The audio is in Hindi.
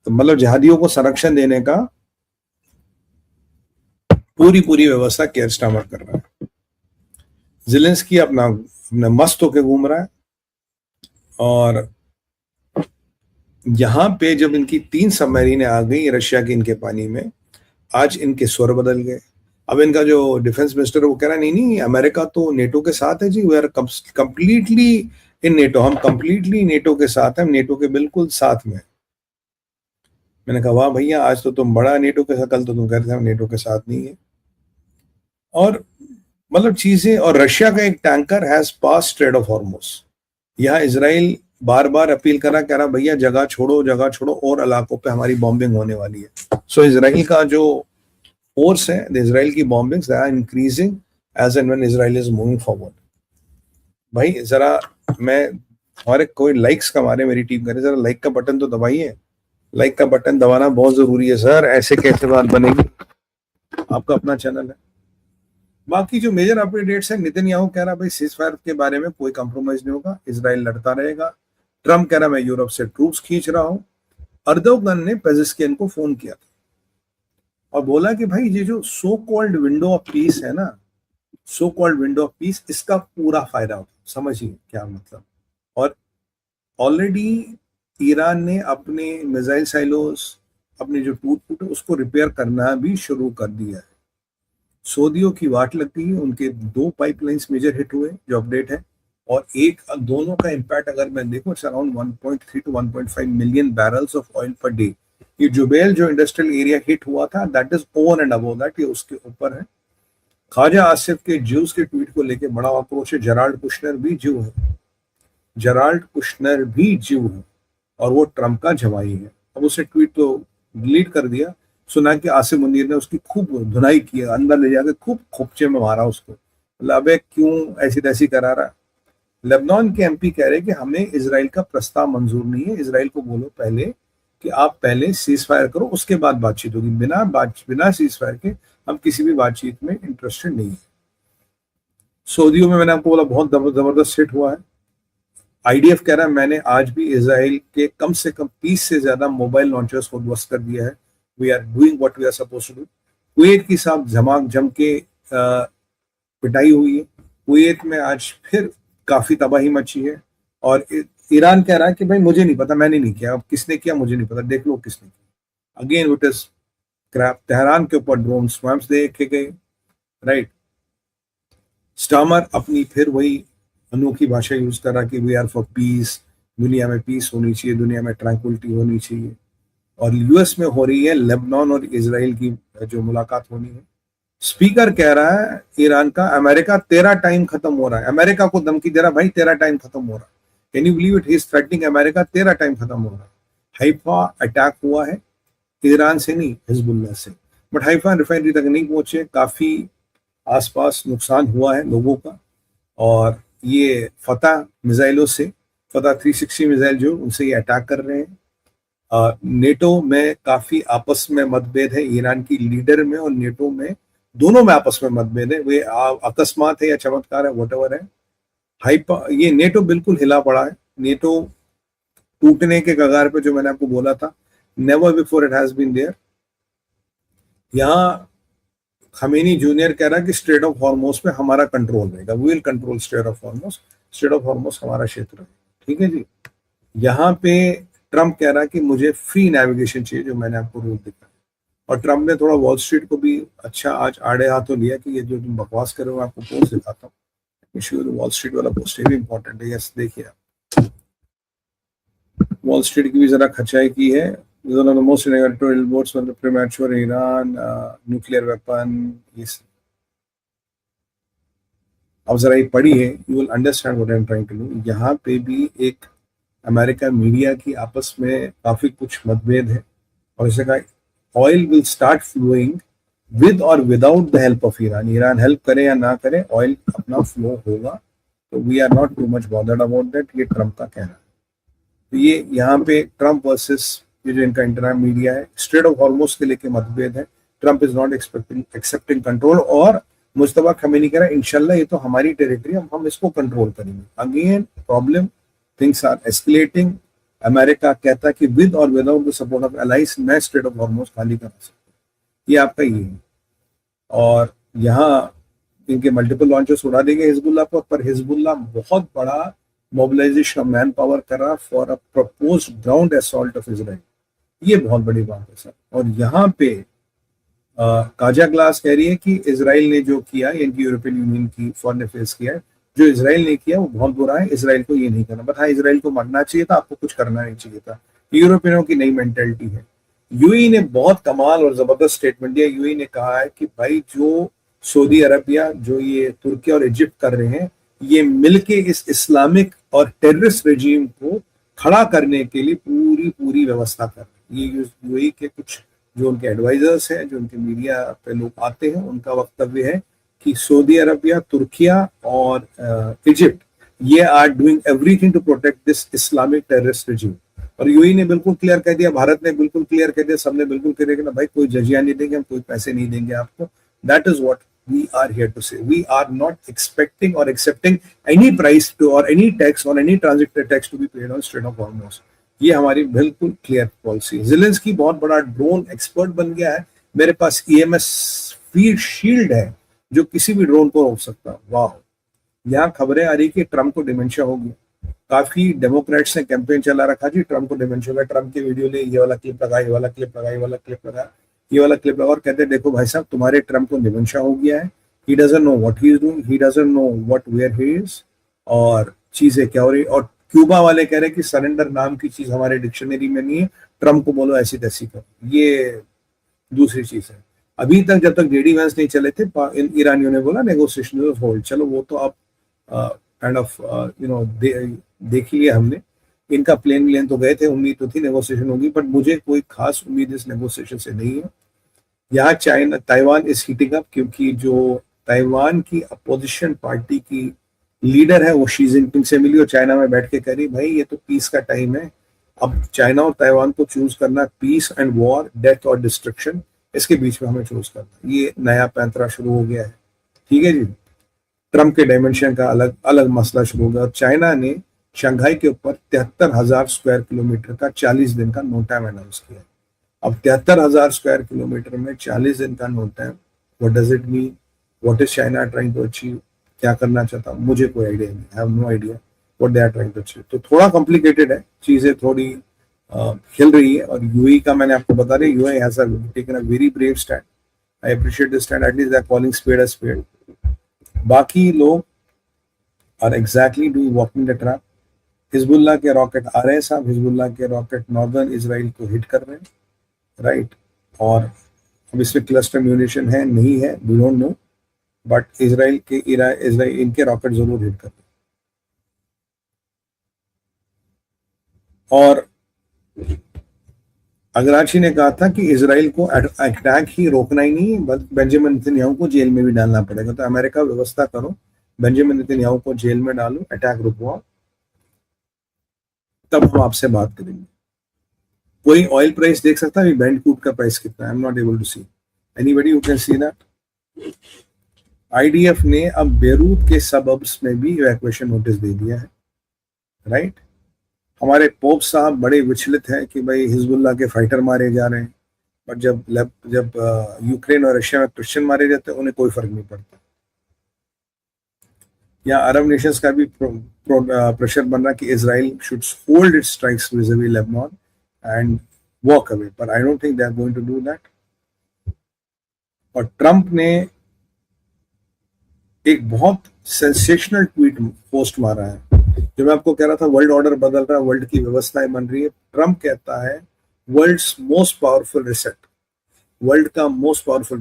तो मतलब जिहादियों को संरक्षण देने का पूरी व्यवस्था केयर स्टार्मर कर रहा है। ज़ेलेंस्की अपना मस्त होके घूम रहा है। और यहां पे जब इनकी 3 सबमरीनें आ गई रशिया की इनके पानी में, आज इनके स्वर बदल गए। अब इनका जो डिफेंस मिनिस्टर है वो कह रहा नहीं नहीं, अमेरिका तो नेटो के साथ है जी, we are completely in NATO, हम कंप्लीटली नेटो के साथ हैं, हम नेटो के बिल्कुल साथ में। मैंने कहा वाह भैया, आज तो तुम बड़ा नेटो के साथ, कल तो तुम कह रहे थे हम नेटो के साथ नहीं है। और मतलब चीजें, और रशिया का एक tanker has pass straight of Hormuz. यहाँ इसराइल बार बार अपील करा, कह रहा भैया जगह छोड़ो, और इलाकों पे हमारी बॉम्बिंग होने वाली है। सो इसराइल का जो फोर्स है, द इसराइल की bombings are increasing as and when Israel is moving forward. भाई जरा मैं हमारे कोई लाइक्स कमा मेरी टीम करे, जरा लाइक का बटन तो दबाइए। लाइक का बटन दबाना बहुत जरूरी है सर, ऐसे कैसे बात बनेगी, आपका अपना चैनल है। बाकी जो मेजर अपडेट्स है, नेतन्याहू कह रहा भाई सीज फायर के बारे में कोई कंप्रोमाइज नहीं होगा, इजराइल लड़ता रहेगा। ट्रम्प कह रहा मैं यूरोप से ट्रूप्स खींच रहा हूं। अर्दोगन ने पेजेस्किन को फोन किया था और बोला कि भाई ये जो so called window of peace है ना, so called window of peace, इसका पूरा फायदा होता, समझिए क्या मतलब। और ऑलरेडी ईरान ने अपने मिसाइल साइलोस, अपने जो टूट फूटे उसको रिपेयर करना भी शुरू कर दिया है। सऊदियों की वाट लगती है, उनके 2 पाइपलाइंस मेजर हिट हुए जो अपडेट है, और एक दोनों का इंपैक्ट अगर मैं देखूं it's around 1.3 to 1.5 million barrels of oil per day. ये जुबैल जो इंडस्ट्रियल एरिया हिट हुआ था, that is over and above that, ये उसके ऊपर है। ख्वाजा आसिफ के ज्यूज के ट्वीट को लेकर बड़ा आक्रोश है। जेराल्ड कुशनर भी ज्यू है, जेराल्ड कुशनर भी ज्यू है, और वो ट्रम्प का जवाई है। अब उसे ट्वीट तो डिलीट कर दिया। सुना कि आसिम मुनीर ने उसकी खूब धुनाई की, अंदर ले जाकर खूब खोपचे में मारा उसको, मतलब अबे क्यों ऐसी तैसी करा रहा। लेबनान के एमपी कह रहे कि हमें इजराइल का प्रस्ताव मंजूर नहीं है, इजराइल को बोलो पहले कि आप पहले सीज फायर करो, उसके बाद बातचीत होगी। बिना सीज फायर के हम किसी भी बातचीत में इंटरेस्टेड नहीं है। सऊदियों में मैंने आपको बोला बहुत जबरदस्त हिट हुआ है। आईडीएफ कह रहा है मैंने आज भी इजराइल के कम से कम 30 से ज्यादा मोबाइल लॉन्चर्स को ध्वस्त कर दिया है। We are doing what we are supposed to do. Kuwait की साथ जम के पिटाई हुई है। कुवैत में आज फिर काफी तबाही मची है। और ईरान कह रहा है कि भाई मुझे नहीं पता, मैंने नहीं किया, अब किसने किया मुझे नहीं पता, देख लो किसने किया। Again it is crap. Tehran के ऊपर ड्रोन स्वैम्स देखे गए, राइट। स्टार्मर अपनी फिर वही अनोखी भाषा यूज कर रहा कि वी आर फॉर पीस, दुनिया में पीस होनी चाहिए, दुनिया में ट्रैंक्विलिटी होनी चाहिए। और यूएस में हो रही है लेबनान और इजराइल की जो मुलाकात होनी है। स्पीकर कह रहा है ईरान का, अमेरिका तेरा टाइम खत्म हो रहा है, अमेरिका को धमकी दे रहा भाई तेरा टाइम खत्म हो रहा है। Can you believe it, he is threatening America, तेरा टाइम खत्म हो रहा है। हाइफा अटैक हुआ है ईरान से नहीं, हिजबुल्लाह से, बट हाइफा रिफाइनरी तक नहीं पहुंचे, काफी आसपास नुकसान हुआ है लोगों का। और ये फतह मिसाइलों से, फतह 360 मिसाइल जो उनसे ये अटैक कर रहे हैं। नेटो में काफी आपस में मतभेद है, ईरान की लीडर में और नेटो में, दोनों में आपस में मतभेद है। वे अकस्मात है या चमत्कार है, व्हाटएवर है। ये नेटो बिल्कुल हिला पड़ा है। नेटो टूटने के कगार पे, जो मैंने आपको बोला था, never before it has been there. यहाँ खमीनी जूनियर कह रहा है कि स्ट्रेट ऑफ हॉर्मोस पे हमारा कंट्रोल रहेगा, we will control strait of Hormuz, strait of Hormuz हमारा क्षेत्र है, ठीक है जी। यहाँ पे ट्रम्प कह रहा है कि मुझे फ्री नेविगेशन चाहिए, जो मैंने आपको रूल दिखा। और ट्रम्प ने थोड़ा वॉल स्ट्रीट को भी अच्छा आज आड़े हाथों लिया कि ये जो तुम बकवास कर रहे हो, आपको पोस्ट दिखाता हूँ। वॉल स्ट्रीट वाला पोस्ट भी इंपॉर्टेंट है, यस देखिए आप, वॉल स्ट्रीट की भी जरा खचाई की है। One of the most negative reports on the premature Iran nuclear weapon is. अब जरा ये पढ़ी है, you will understand what I am trying to do. यहाँ पे भी एक अमेरिका मीडिया की आपस में काफी कुछ मतभेद है, और इसे कहा oil will start flowing with और without the help of Iran. Iran help करे या ना करे, ऑयल अपना फ्लो होगा। तो we are not too much bothered about that, ये ट्रम्प का कहना है। तो ये यहाँ पे ट्रम्प वर्सेस ये जो इनका इंटरनेशनल मीडिया है, स्ट्रेट ऑफ हॉर्मोस के लेके मतभेद है। Trump is not accepting control, और मुस्तफा खमीनी कह रहा है इंशाल्लाह ये तो हमारी टेरिटरी, हम इसको कंट्रोल करेंगे। Again problem, things are escalating. America कहता है कि विद और without the support of allies मैं स्ट्रेट ऑफ हॉर्मुज खाली करा सकता हूँ। ये आपका ये है। और यहाँ इनके मल्टीपल लॉन्चेस उड़ा देंगे हिजबुल्ला पर, हिजबुल्ला बहुत बड़ा मोबिलाइजेशन ऑफ मैन पावर कर रहा for a proposed ground assault of Israel. ये बहुत बड़ी बात है सर। और यहाँ पे काजा ग्लास कह रही है कि इजराइल ने जो किया, इनकी यूरोपियन यूनियन की फॉरेन अफेयर्स किया है, जो इजराइल ने किया वो बहुत बुरा है, इजराइल को ये नहीं करना। बट हाँ, इजराइल को मरना चाहिए था, आपको कुछ करना नहीं चाहिए था। यूरोपियनों की नई मेंटेलिटी है। यूएई ने बहुत कमाल और जबरदस्त स्टेटमेंट दिया। यूएई ने कहा है कि भाई जो सऊदी अरबिया, जो ये तुर्की और इजिप्ट कर रहे हैं, ये मिलके इस इस्लामिक और टेररिस्ट रेजीम को खड़ा करने के लिए पूरी पूरी व्यवस्था कर रहे हैं। ये यूएई के कुछ जो उनके एडवाइजर्स हैं, जो उनके मीडिया पे लोग आते हैं, उनका वक्तव्य है कि सऊदी अरबिया, तुर्किया और इजिप्ट, ये are doing everything to protect this Islamic terrorist regime. और यूएई ने बिल्कुल क्लियर कह दिया, भारत ने बिल्कुल क्लियर कह दिया, सबने बिल्कुल क्लियर किया, भाई कोई जजिया नहीं देंगे, हम कोई पैसे नहीं देंगे आपको। That is what we are here to say. We are not expecting or accepting any price to or any tax or any transit tax to be paid on strait of Hormuz. ये हमारी बिल्कुल क्लियर पॉलिसी। ज़ेलेंस्की बहुत बड़ा ड्रोन एक्सपर्ट बन गया है। मेरे पास ईएमएस शील्ड है जो किसी भी ड्रोन को रोक सकता है। वाह, यहाँ खबरें आ रही कि ट्रम्प को डिमेंशिया हो गया। काफी डेमोक्रेट्स ने कैंपेन चला रखा जी ट्रम्प को डिमेंशिया हो गया, ट्रम्प की वीडियो ले, ये वाला क्लिप लगा, ये वाला क्लिप लगा, ये वाला क्लिप लगा, ये वाला क्लिप लगा, और कहते हैं देखो भाई साहब, तुम्हारे ट्रम्प को डिमेंशिया हो गया है। He doesn't know what he is doing, he doesn't know what where he is, और चीजें क्या हो रही। और क्यूबा वाले कह रहे हैं कि सरेंडर नाम की चीज हमारे डिक्शनरी में नहीं है, ट्रम्प को बोलो ऐसी तैसी करो। ये दूसरी चीज है। अभी तक जब तक जेडी वैंस नहीं चले थे, ईरानियों ने बोला नेगोशिएशन होल्ड, चलो वो तो अब काइंड ऑफ देख लिया हमने। इनका प्लेन तो गए थे, उम्मीद तो थी नेगोशिएशन होगी, बट मुझे कोई खास उम्मीद इस नेगोशिएशन से नहीं है। यहाँ China, Taiwan is heating up, क्योंकि जो ताइवान की अपोजिशन पार्टी की लीडर है वो शी जिनपिंग से मिली और चाइना में बैठ के कह रही भाई ये तो पीस का टाइम है। अब चाइना और ताइवान को चूज करना, पीस एंड वॉर, डेथ और डिस्ट्रक्शन, इसके बीच में हमें चूज करना। ये नया पैंतरा शुरू हो गया है। ठीक है जी। ट्रम्प के डायमेंशन का अलग अलग मसला शुरू हो गया। और चाइना ने शंघाई के ऊपर 73,000 स्क्वायर किलोमीटर का 40 दिन का नो टाइम अनाउंस किया। अब 73,000 स्क्वायर किलोमीटर में 40 दिन का no time, what does it mean, what is China trying to achieve, क्या करना चाहता, मुझे कोई आइडिया नहीं। I have no idea what they are trying to achieve. तो थोड़ा कॉम्प्लिकेटेड है, चीजें थोड़ी हिल रही है। और यूएई का मैंने आपको बता दिया, UAE has taken a very brave stand. I appreciate this stand, at least they are calling spade a spade. बाकी लोग are exactly doing walking the trap. Hezbollah के रॉकेट आ रहे हैं साहब, हिजबुल्लाह के रॉकेट नॉर्दर्न इजराइल को हिट कर रहे हैं, राइट। और अब इसमें क्लस्टर म्यूनिशन है नहीं है, we don't know, but Israel इनके रॉकेट जरूर हिट कर रहे हैं। और अगराची ने कहा था कि इजराइल को अटैक ही रोकना ही नहीं, बेंजामिन नेतन्याहू को जेल में भी डालना पड़ेगा। तो अमेरिका व्यवस्था करो, बेंजामिन नेतन्याहू को जेल में डालो, अटैक रुकवाओ, तब हम आपसे बात करेंगे। कोई ऑयल प्राइस देख सकता है बैंड क्रूड का प्राइस कितना है? I am not able to see. Anybody who can see that? IDF ने अब बेरूत के सबअब्स में भी इवैक्यूएशन नोटिस दे दिया है, राइट। हमारे पोप साहब बड़े विचलित हैं कि भाई हिजबुल्लाह के फाइटर मारे जा रहे हैं, बट जब यूक्रेन और रशिया में क्रिश्चियन मारे जाते हैं उन्हें कोई फर्क नहीं पड़ता। यहाँ अरब नेशंस का भी प्रेशर बन रहा कि Israel should hold its strikes vis-a-vis Lebanon and walk away, पर I don't think they are going to do that. और ट्रम्प ने एक बहुत सेंसेशनल ट्वीट पोस्ट मारा है, जो मैं आपको कह रहा था वर्ल्ड ऑर्डर बदल रहा है, वर्ल्ड की व्यवस्थाएं बन रही है। ट्रम्प कहता है world's most powerful reset, world का मोस्ट पावरफुल